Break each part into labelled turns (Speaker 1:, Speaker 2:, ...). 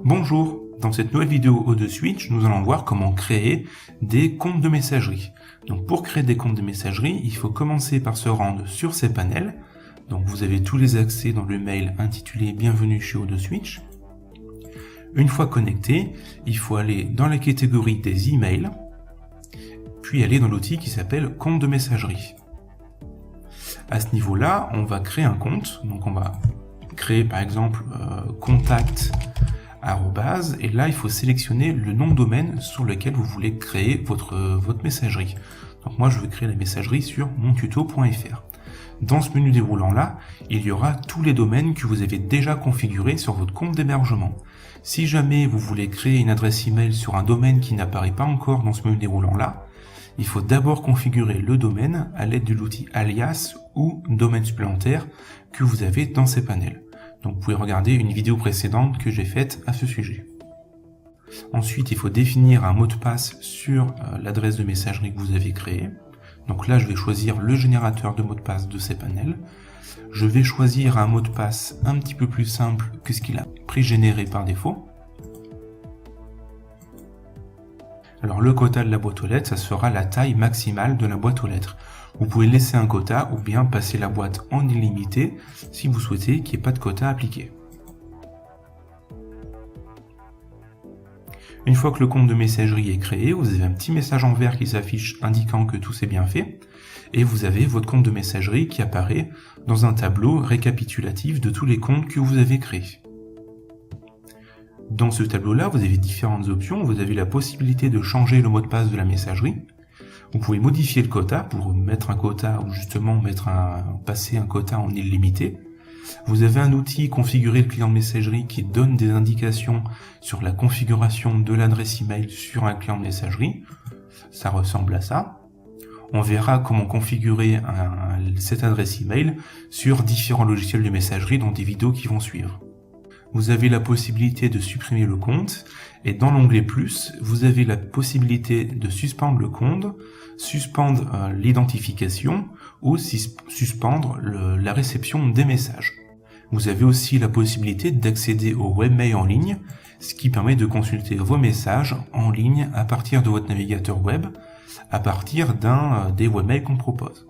Speaker 1: Bonjour, dans cette nouvelle vidéo ODeSwitch, nous allons voir comment créer des comptes de messagerie. Donc pour créer des comptes de messagerie, il faut commencer par se rendre sur cPanel. Donc vous avez tous les accès dans le mail intitulé Bienvenue chez ODeSwitch. Une fois connecté, il faut aller dans la catégorie des emails, puis aller dans l'outil qui s'appelle compte de messagerie. À ce niveau-là, on va créer un compte. Donc on va créer par exemple contact @ et là il faut sélectionner le nom de domaine sur lequel vous voulez créer votre messagerie. Donc moi je veux créer la messagerie sur montuto.fr. Dans ce menu déroulant là, il y aura tous les domaines que vous avez déjà configurés sur votre compte d'hébergement. Si jamais vous voulez créer une adresse email sur un domaine qui n'apparaît pas encore dans ce menu déroulant là, il faut d'abord configurer le domaine à l'aide de l'outil alias ou domaine supplémentaire que vous avez dans cPanel. Donc vous pouvez regarder une vidéo précédente que j'ai faite à ce sujet. Ensuite, il faut définir un mot de passe sur l'adresse de messagerie que vous avez créée. Donc là, je vais choisir le générateur de mot de passe de cPanel. Je vais choisir un mot de passe un petit peu plus simple que ce qu'il a pré-généré par défaut. Alors le quota de la boîte aux lettres, ça sera la taille maximale de la boîte aux lettres. Vous pouvez laisser un quota ou bien passer la boîte en illimité si vous souhaitez qu'il n'y ait pas de quota appliqué. Une fois que le compte de messagerie est créé, vous avez un petit message en vert qui s'affiche indiquant que tout s'est bien fait. Et vous avez votre compte de messagerie qui apparaît dans un tableau récapitulatif de tous les comptes que vous avez créés. Dans ce tableau-là, vous avez différentes options. Vous avez la possibilité de changer le mot de passe de la messagerie. Vous pouvez modifier le quota pour mettre un quota ou justement passer un quota en illimité. Vous avez un outil configurer le client de messagerie qui donne des indications sur la configuration de l'adresse email sur un client de messagerie. Ça ressemble à ça. On verra comment configurer cette adresse email sur différents logiciels de messagerie dans des vidéos qui vont suivre. Vous avez la possibilité de supprimer le compte et dans l'onglet plus, vous avez la possibilité de suspendre le compte, suspendre l'identification ou suspendre la réception des messages. Vous avez aussi la possibilité d'accéder au webmail en ligne, ce qui permet de consulter vos messages en ligne à partir de votre navigateur web, à partir des webmails qu'on propose.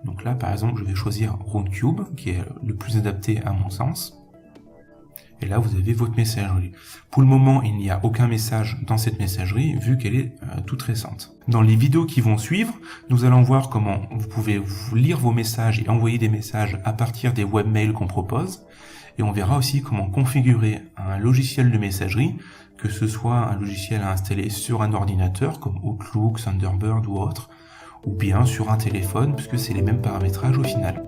Speaker 1: Donc là, par exemple, je vais choisir Roundcube, qui est le plus adapté à mon sens. Et là, vous avez votre messagerie. Pour le moment, il n'y a aucun message dans cette messagerie, vu qu'elle est toute récente. Dans les vidéos qui vont suivre, nous allons voir comment vous pouvez lire vos messages et envoyer des messages à partir des webmails qu'on propose. Et on verra aussi comment configurer un logiciel de messagerie, que ce soit un logiciel à installer sur un ordinateur, comme Outlook, Thunderbird ou autre, ou bien sur un téléphone, puisque c'est les mêmes paramétrages au final.